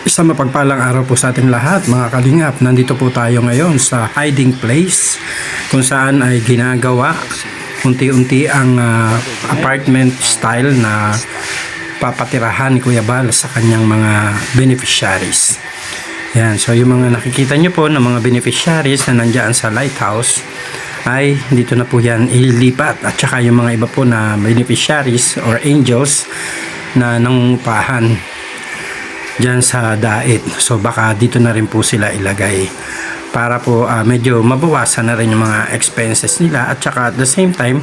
Isang mapagpalang araw po sa ating lahat mga kalingap. Nandito po tayo ngayon sa hiding place kung saan ay ginagawa unti-unti ang apartment style na papatirahan ni Kuya Bal sa kanyang mga beneficiaries. Yan, so yung mga nakikita nyo po ng mga beneficiaries na nandyan sa lighthouse ay dito na po yan ililipat, at saka yung mga iba po na beneficiaries or angels na nangungupahan dyan sa dait. So baka dito na rin po sila ilagay para po medyo mabawasan na rin yung mga expenses nila, at saka at the same time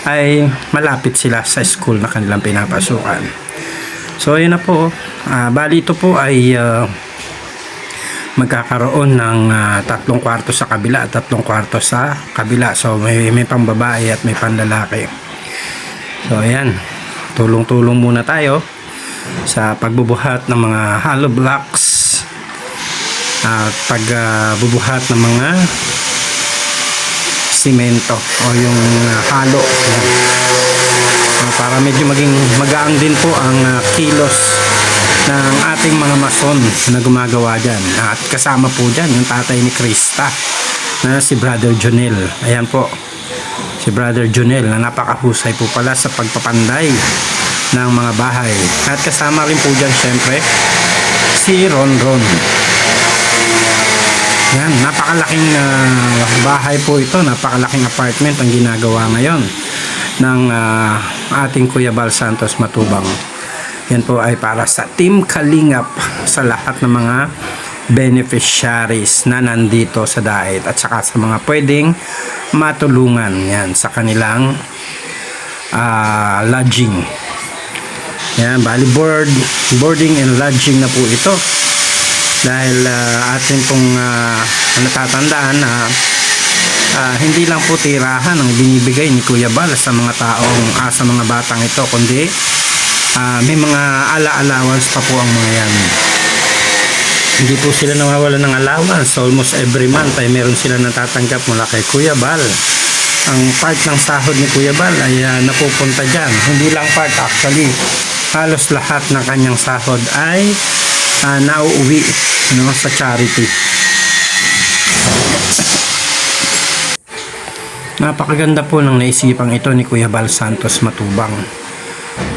ay malapit sila sa school na kanilang pinapasukan. So ayun na po, bali ito po ay magkakaroon ng 3 kwarto sa kabila at 3 kwarto sa kabila. So may pang babae at may pang lalaki. So ayan, tulong-tulong muna tayo sa pagbubuhat ng mga hollow blocks at pagbubuhat ng mga simento o yung halo, para medyo maging magaang din po ang kilos ng ating mga mason na gumagawa dyan. At kasama po dyan yung tatay ni Krista na si Brother Jonel. Ayan po, si Brother Jonel na napakahusay po pala sa pagpapanday ng mga bahay. At kasama rin po dyan syempre si Ronron. Yan, napakalaking bahay po ito, napakalaking apartment ang ginagawa ngayon ng ating Kuya Bal Santos Matubang. Yan po ay para sa Team Kalingap, sa lahat ng mga beneficiaries na nandito sa dait, at saka sa mga pwedeng matulungan yan sa kanilang lodging. Yan, bali boarding and lodging na po ito, dahil atin pong natatandaan na hindi lang po tirahan ang binibigay ni Kuya Bal sa mga taong sa mga batang ito, kundi may mga allowance pa po ang mga yan. Hindi po sila nawawala ng allowance. Almost every month ay meron sila natatanggap mula kay Kuya Bal. Ang part ng sahod ni Kuya Bal ay napupunta dyan. Hindi lang part, actually halos lahat ng kanyang sahod ay nauuwi sa charity. Napakaganda po ng naisipang ito ni Kuya Bal Santos Matubang,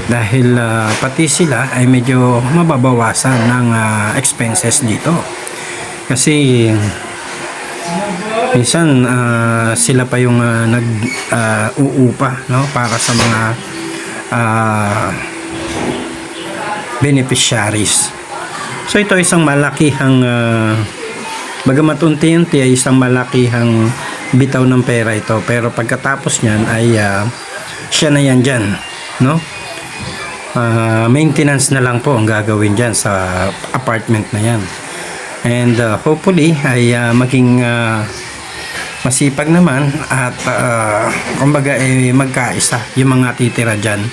dahil pati sila ay medyo mababawasan ng expenses dito, kasi minsan sila pa yung nag-uupa para sa mga beneficiaries. So ito isang malakihang bagamat unti-unti ay isang malakihang bitaw ng pera ito, pero pagkatapos niyan ay siya na yan dyan, maintenance na lang po ang gagawin dyan sa apartment na yan. And hopefully ay maging masipag naman, at kumbaga magkaisa yung mga titira dyan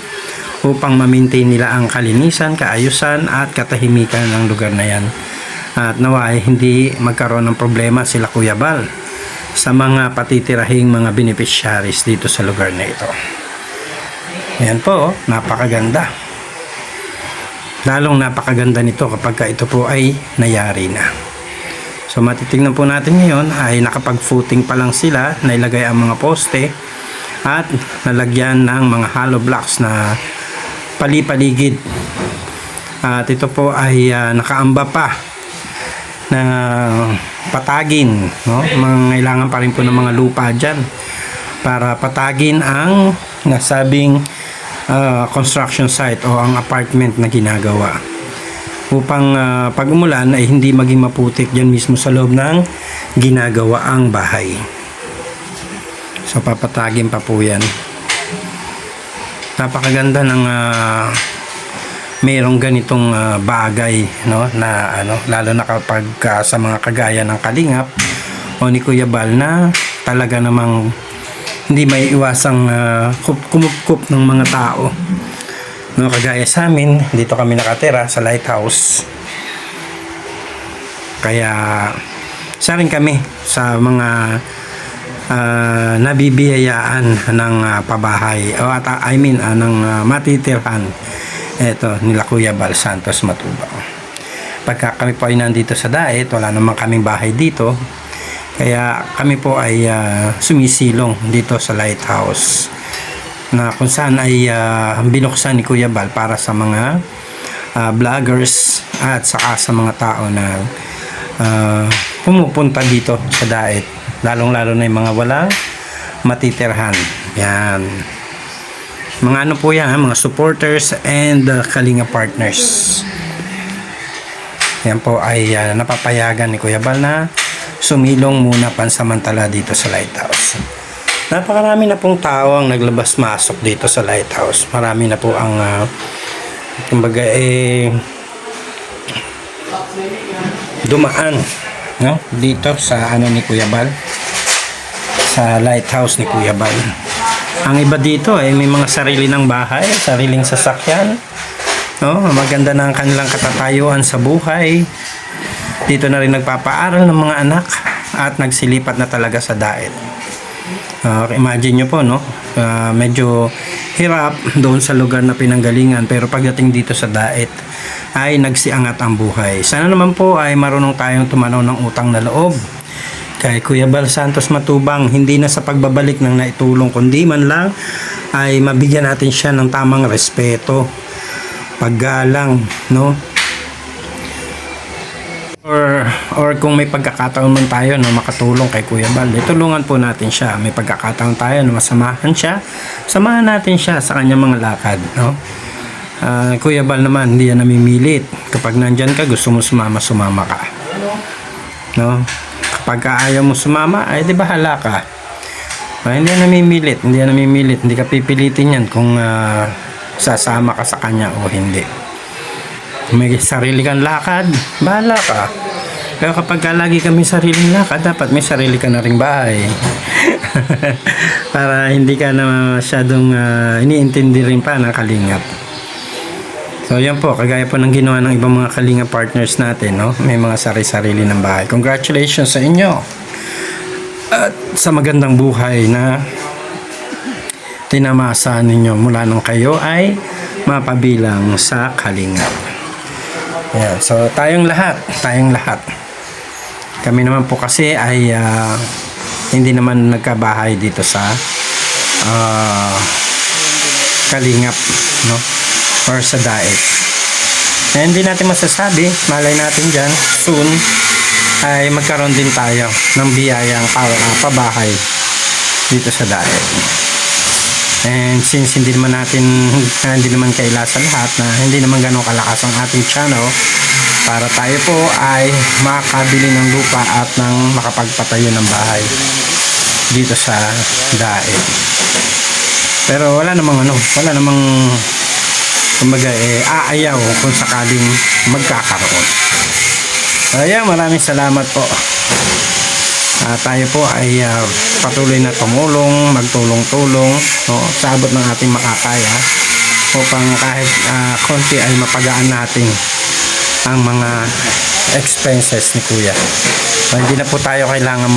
upang ma-maintain nila ang kalinisan, kaayusan at katahimikan ng lugar na yan. At naway hindi magkaroon ng problema sila Kuya Bal sa mga patitirahing mga beneficiaries dito sa lugar na ito. Ayan po, napakaganda. Lalong napakaganda nito kapag ito po ay nayari na. So matitignan po natin ngayon ay nakapag-footing pa lang sila, nailagay ang mga poste at nalagyan ng mga hollow blocks na palipaligid. At ito po ay nakaamba pa na patagin, Kailangan pa rin po ng mga lupa dyan para patagin ang nasabing construction site o ang apartment na ginagawa, upang pag umulan ay hindi maging maputik dyan mismo sa loob ng ginagawa ang bahay. So papatagin pa po yan. Napakaganda ng mayroong ganitong bagay, na lalo na kapag sa mga kagaya ng Kalingap o ni Kuya Bal, na talaga namang hindi may iwasang kumukup ng mga tao, kagaya sa amin dito kami nakatira sa lighthouse. Kaya isa rin kami sa mga nabibiyayaan ng pabahay, o ng matitirhan eto nila Kuya Bal Santos Matubang. Pagka kami po ay nandito sa Daet, wala naman kaming bahay dito. Kaya kami po ay sumisilong dito sa lighthouse, na kung saan ay binuksan ni Kuya Bal para sa mga vloggers at saka sa mga tao na pumupunta dito sa Daet, lalong-lalo na yung mga walang matitirhan. Yan. Mga ano po yan, mga supporters and Kalinga partners. Yan po ay napapayagan ni Kuya Bal na sumilong muna pansamantala dito sa lighthouse. Napakarami na pong tao ang naglabas-masok dito sa lighthouse. Marami na po ang kumbaga dumaan, no? Dito sa ano ni Kuya Bal, sa lighthouse ni Kuya Bal. Ang iba dito ay may mga sarili ng bahay, sariling sasakyan, no? Maganda na ang kanilang katatayuan sa buhay. Dito na rin nagpapaaral ng mga anak at nagsilipat na talaga sa Daet. Imagine nyo po, no? Medyo hirap doon sa lugar na pinanggalingan, pero pagdating dito sa Daet ay nagsiangat ang buhay. Sana naman po ay marunong tayong tumanaw ng utang na loob kay Kuya Bal Santos Matubang, hindi na sa pagbabalik ng naitulong, kundi man lang ay mabigyan natin siya ng tamang respeto, paggalang, no? Or kung may pagkakataon man tayo na makatulong kay Kuya Bal, tulungan po natin siya. May pagkakataon tayo na masamahan siya, samahan natin siya sa kanyang mga lakad, no? Kuya Bal naman, hindi yan namimilit. Kapag nandyan ka, gusto mo sumama, sumama ka, no? Kapag ayaw mo sumama, ay di bahala ka. Hindi yan namimilit, hindi ka pipilitin yan kung sasama ka sa kanya o hindi. Kung may sarili kang lakad, bahala ka. Pero kapag lagi kami sariling lakad, dapat may sarili ka na ring bahay. Para hindi ka na masyadong iniintindi rin pa ng kalingap. So yan po, kagaya po ng ginawa ng ibang mga kalinga partners natin, no? May mga sarili-sarili ng bahay. Congratulations sa inyo at sa magandang buhay na tinamasa ninyo mula nung kayo ay mapabilang sa kalingap. Yan. So tayong lahat. Kami naman po kasi ay hindi naman nagkabahay dito sa kalingap, no? Or sa Daet. Hindi natin masasabi, malay natin dyan, soon ay magkaroon din tayo ng biyayang pabahay dito sa Daet. And since hindi naman kaila sa lahat, na hindi naman ganun kalakas ang ating channel para tayo po ay makabili ng lupa at ng makapagpatayo ng bahay dito sa Daet. Pero wala namang kumbaga aayaw kung sakaling magkakaroon. Kaya maraming salamat po. Tayo po ay patuloy na tumulong, magtulong-tulong, no, sa abot ng ating makakaya upang kahit konti ay mapagaan natin ang mga expenses ni Kuya. Hindi na po tayo kailangan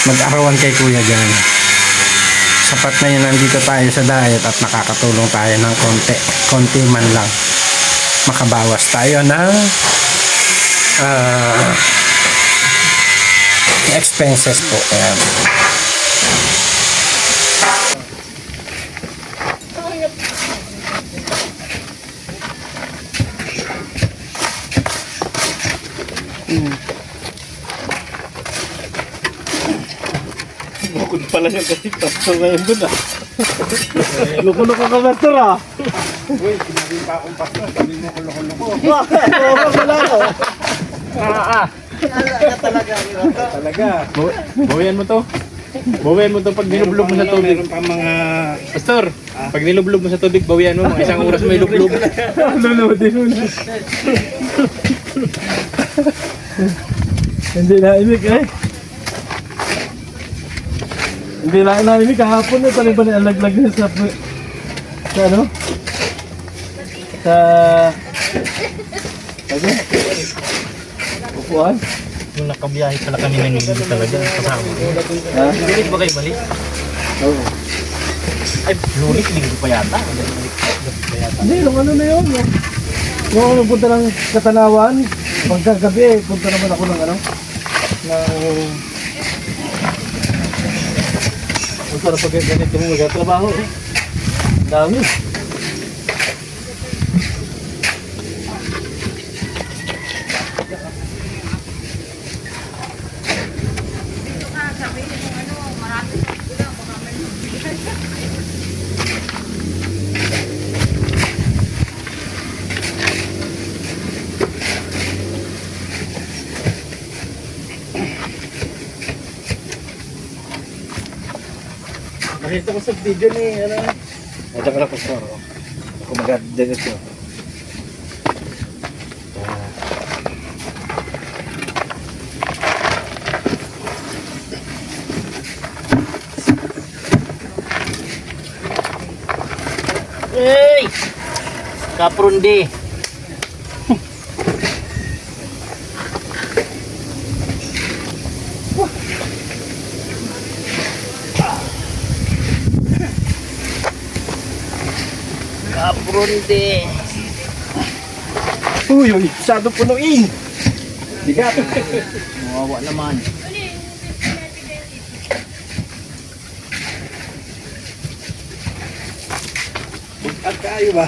mag-arawan kay Kuya dyan. Sapat na yun, nandito tayo sa Daet at nakakatulong tayo ng konti man lang. Makabawas tayo ng expenses po. Ayan. Bukod pala siya kasi tapos ngayon doon Loko-loko ka ba ito Uy, sinabi pa akong pastor, sabi mo loko-loko. Wala ko. Talaga. Bawian mo to. Bawian mo to pag nilublog mo sa tubig. Meron pa mga Pastor, pag nilublog mo sa tubig, bawian mo. Mga isang oras may lublog. Luludin mo na. Hindi na imig eh. Hindi na namin kahapon na paling alaglag na sa ano? Sa ano? Upuan? Yung nakabiyahe pala kami ng hindi talaga kasama. Ha? Lulit ba kayo balik? Oo. Ay, lulit, linggo pa yata. Hindi, ano na yun? Nung ako punta ng Katanawan, pagkagabi, punta naman ako ng ano, ng... Ang sarap pag ganito mo magkatrabaho eh. Ang dami. Nakita ko sa video ni, ano, nadya ko na pastor, oh. Ako mag-adjust yun. Hey! Kaprundi. Kaprundi. Uy, masyado punuin! Bigat! Mawawa naman. At kayo ba?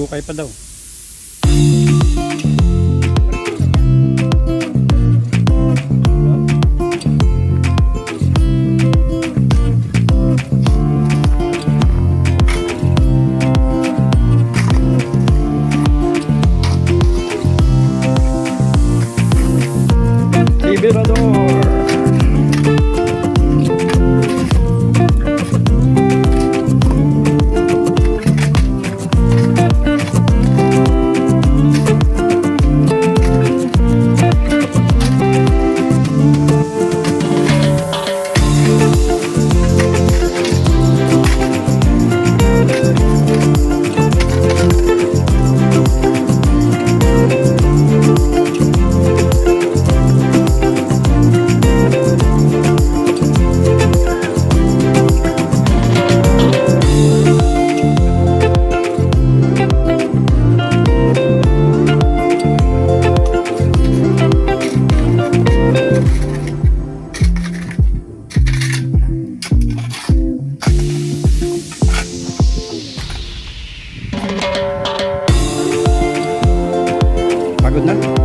Hukay pa daw. Liberador. Pagod na?